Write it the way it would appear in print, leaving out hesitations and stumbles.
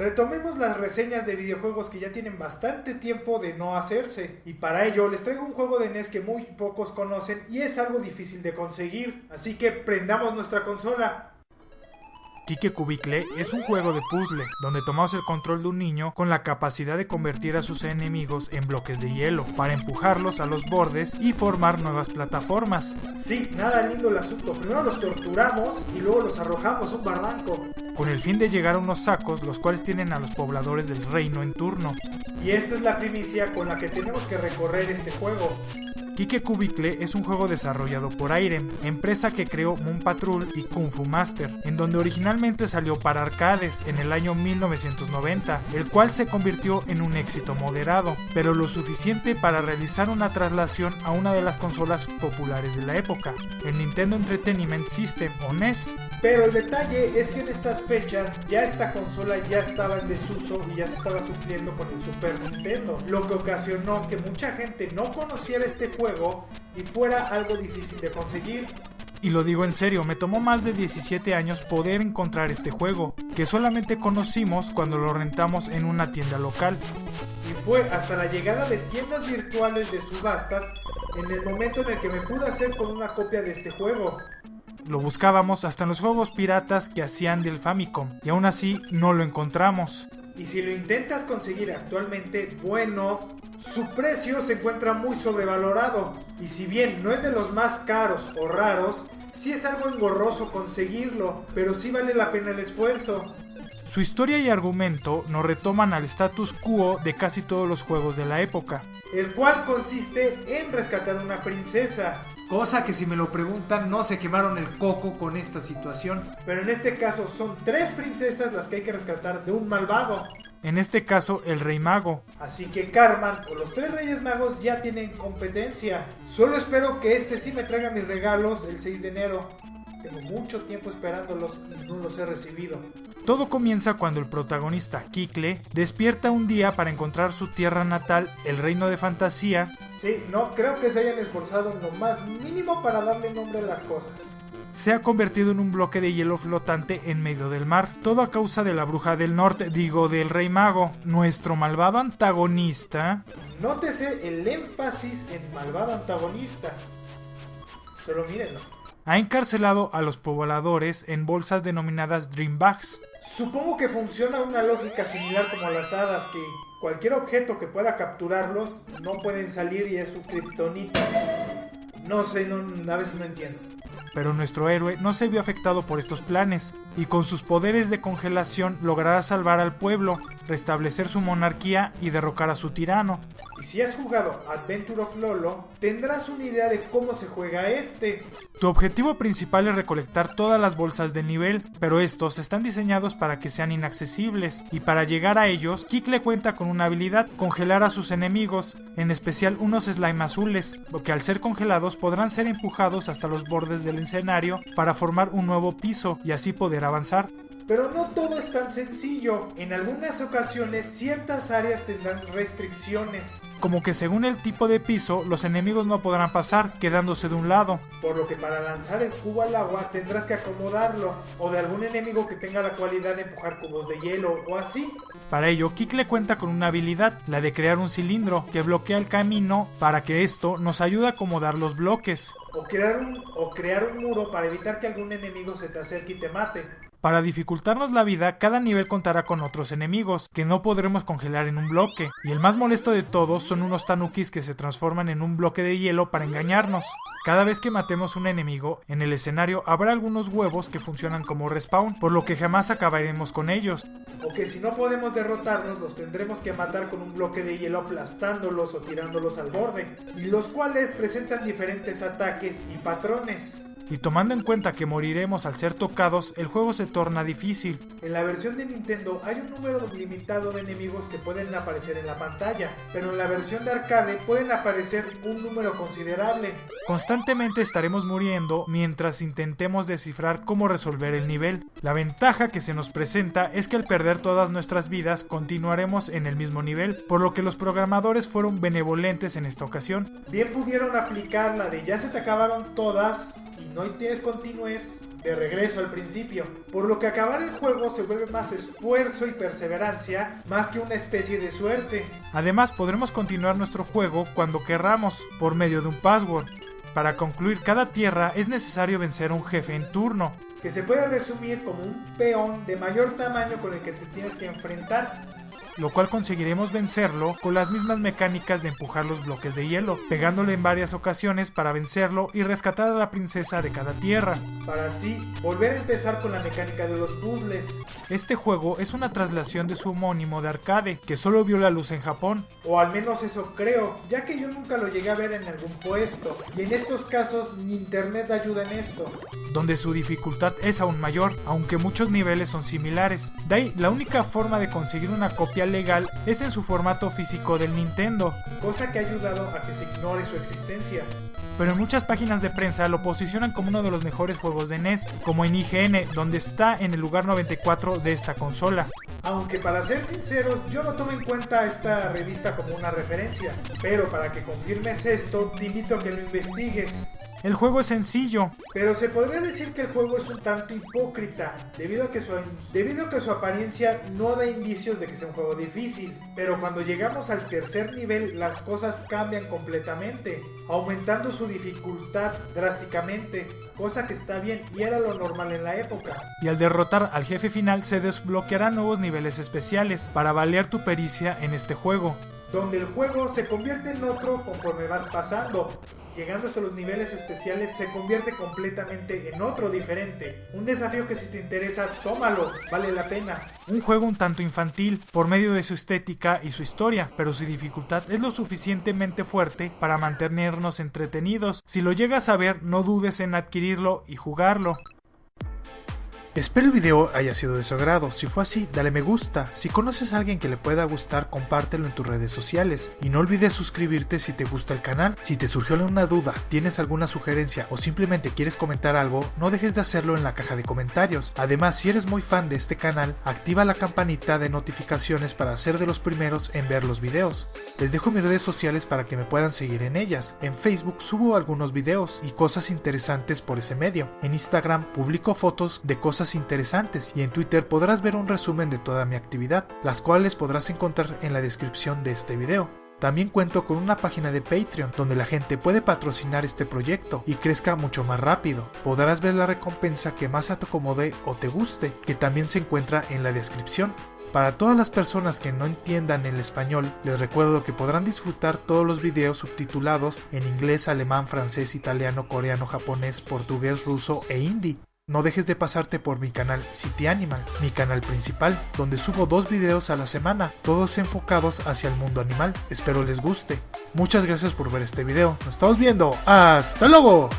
Retomemos las reseñas de videojuegos que ya tienen bastante tiempo de no hacerse, y para ello les traigo un juego de NES que muy pocos conocen y es algo difícil de conseguir, así que prendamos nuestra consola. Kike Cubicle es un juego de puzzle, donde tomamos el control de un niño con la capacidad de convertir a sus enemigos en bloques de hielo, para empujarlos a los bordes y formar nuevas plataformas. Sí, nada lindo el asunto, primero los torturamos y luego los arrojamos a un barranco. Con el fin de llegar a unos sacos, los cuales tienen a los pobladores del reino en turno. Y esta es la primicia con la que tenemos que recorrer este juego. Kike Cubicle es un juego desarrollado por Irem, empresa que creó Moon Patrol y Kung Fu Master, en donde originalmente salió para arcades en el año 1990, el cual se convirtió en un éxito moderado, pero lo suficiente para realizar una traslación a una de las consolas populares de la época, el Nintendo Entertainment System o NES. Pero el detalle es que en estas fechas ya esta consola ya estaba en desuso y ya se estaba supliendo con el Super Nintendo, lo que ocasionó que mucha gente no conociera este juego y fuera algo difícil de conseguir. Y lo digo en serio, me tomó más de 17 años poder encontrar este juego, que solamente conocimos cuando lo rentamos en una tienda local. Y fue hasta la llegada de tiendas virtuales de subastas en el momento en el que me pude hacer con una copia de este juego. Lo buscábamos hasta en los juegos piratas que hacían del Famicom, y aún así no lo encontramos. Y si lo intentas conseguir actualmente, bueno, su precio se encuentra muy sobrevalorado. Y si bien no es de los más caros o raros, sí es algo engorroso conseguirlo, pero sí vale la pena el esfuerzo. Su historia y argumento nos retoman al status quo de casi todos los juegos de la época, el cual consiste en rescatar una princesa. Cosa que si me lo preguntan no se quemaron el coco con esta situación. Pero en este caso son 3 princesas las que hay que rescatar de un malvado. En este caso el Rey Mago. Así que Cartman o los 3 Reyes Magos ya tienen competencia. Solo espero que este sí me traiga mis regalos el 6 de enero. Tengo mucho tiempo esperándolos y no los he recibido. Todo comienza cuando el protagonista, Kikle, despierta un día para encontrar su tierra natal, el reino de fantasía. Sí, no creo que se hayan esforzado en lo más mínimo para darle nombre a las cosas. Se ha convertido en un bloque de hielo flotante en medio del mar, todo a causa de la bruja del norte, del Rey Mago, nuestro malvado antagonista. Nótese el énfasis en malvado antagonista. Solo mírenlo. Ha encarcelado a los pobladores en bolsas denominadas Dream Bags. Supongo que funciona una lógica similar como las hadas, que cualquier objeto que pueda capturarlos no pueden salir y es su kriptonita. No sé, a veces no entiendo. Pero nuestro héroe no se vio afectado por estos planes, y con sus poderes de congelación logrará salvar al pueblo, restablecer su monarquía y derrocar a su tirano. Y si has jugado Adventure of Lolo, tendrás una idea de cómo se juega este. Tu objetivo principal es recolectar todas las bolsas del nivel, pero estos están diseñados para que sean inaccesibles, y para llegar a ellos, Kikle cuenta con una habilidad: congelar a sus enemigos, en especial unos slime azules, lo que al ser congelados podrán ser empujados hasta los bordes del escenario para formar un nuevo piso y así poder avanzar. Pero no todo es tan sencillo. En algunas ocasiones ciertas áreas tendrán restricciones. Como que según el tipo de piso, los enemigos no podrán pasar, quedándose de un lado. Por lo que para lanzar el cubo al agua tendrás que acomodarlo, o de algún enemigo que tenga la cualidad de empujar cubos de hielo, o así. Para ello, Kikle cuenta con una habilidad, la de crear un cilindro, que bloquea el camino para que esto nos ayude a acomodar los bloques. O crear un muro para evitar que algún enemigo se te acerque y te mate. Para dificultarnos la vida, cada nivel contará con otros enemigos, que no podremos congelar en un bloque. Y el más molesto de todos son unos tanukis que se transforman en un bloque de hielo para engañarnos. Cada vez que matemos un enemigo, en el escenario habrá algunos huevos que funcionan como respawn, por lo que jamás acabaremos con ellos. O que si no podemos derrotarlos, los tendremos que matar con un bloque de hielo aplastándolos o tirándolos al borde, y los cuales presentan diferentes ataques y patrones. Y tomando en cuenta que moriremos al ser tocados, el juego se torna difícil. En la versión de Nintendo hay un número limitado de enemigos que pueden aparecer en la pantalla, pero en la versión de arcade pueden aparecer un número considerable. Constantemente estaremos muriendo mientras intentemos descifrar cómo resolver el nivel. La ventaja que se nos presenta es que al perder todas nuestras vidas continuaremos en el mismo nivel, por lo que los programadores fueron benevolentes en esta ocasión. Bien pudieron aplicar la de ya se te acabaron todas, y no tienes continuez, de regreso al principio, por lo que acabar el juego se vuelve más esfuerzo y perseverancia más que una especie de suerte. Además, podremos continuar nuestro juego cuando querramos, por medio de un password. Para concluir cada tierra es necesario vencer a un jefe en turno, que se puede resumir como un peón de mayor tamaño con el que te tienes que enfrentar, lo cual conseguiremos vencerlo con las mismas mecánicas de empujar los bloques de hielo, pegándole en varias ocasiones para vencerlo y rescatar a la princesa de cada tierra, para así volver a empezar con la mecánica de los puzzles. Este juego es una traslación de su homónimo de arcade, que solo vio la luz en Japón. O al menos eso creo, ya que yo nunca lo llegué a ver en algún puesto, y en estos casos ni internet ayuda en esto. Donde su dificultad es aún mayor, aunque muchos niveles son similares. De ahí, la única forma de conseguir una copia legal es en su formato físico del Nintendo, cosa que ha ayudado a que se ignore su existencia. Pero en muchas páginas de prensa lo posicionan como uno de los mejores juegos de NES, como en IGN, donde está en el lugar 94 de esta consola. Aunque para ser sinceros, yo no tomo en cuenta esta revista como una referencia, pero para que confirmes esto, te invito a que lo investigues. El juego es sencillo, pero se podría decir que el juego es un tanto hipócrita, debido a que su apariencia no da indicios de que sea un juego difícil, pero cuando llegamos al tercer nivel las cosas cambian completamente, aumentando su dificultad drásticamente, cosa que está bien y era lo normal en la época. Y al derrotar al jefe final se desbloquearán nuevos niveles especiales para valer tu pericia en este juego, donde el juego se convierte en otro conforme vas pasando. Llegando hasta los niveles especiales se convierte completamente en otro diferente. Un desafío que si te interesa, tómalo, vale la pena. Un juego un tanto infantil por medio de su estética y su historia, pero su dificultad es lo suficientemente fuerte para mantenernos entretenidos. Si lo llegas a ver, no dudes en adquirirlo y jugarlo. Espero el video haya sido de su agrado. Si fue así, dale me gusta. Si conoces a alguien que le pueda gustar, compártelo en tus redes sociales. Y no olvides suscribirte si te gusta el canal. Si te surgió alguna duda, tienes alguna sugerencia o simplemente quieres comentar algo, no dejes de hacerlo en la caja de comentarios. Además, si eres muy fan de este canal, activa la campanita de notificaciones para ser de los primeros en ver los videos. Les dejo mis redes sociales para que me puedan seguir en ellas. En Facebook subo algunos videos y cosas interesantes por ese medio. En Instagram publico fotos de cosas interesantes y en Twitter podrás ver un resumen de toda mi actividad, las cuales podrás encontrar en la descripción de este video. También cuento con una página de Patreon donde la gente puede patrocinar este proyecto y crezca mucho más rápido. Podrás ver la recompensa que más te acomode o te guste, que también se encuentra en la descripción. Para todas las personas que no entiendan el español, les recuerdo que podrán disfrutar todos los videos subtitulados en inglés, alemán, francés, italiano, coreano, japonés, portugués, ruso e hindi. No dejes de pasarte por mi canal City Animal, mi canal principal, donde subo 2 videos a la semana, todos enfocados hacia el mundo animal. Espero les guste. Muchas gracias por ver este video. Nos estamos viendo. ¡Hasta luego!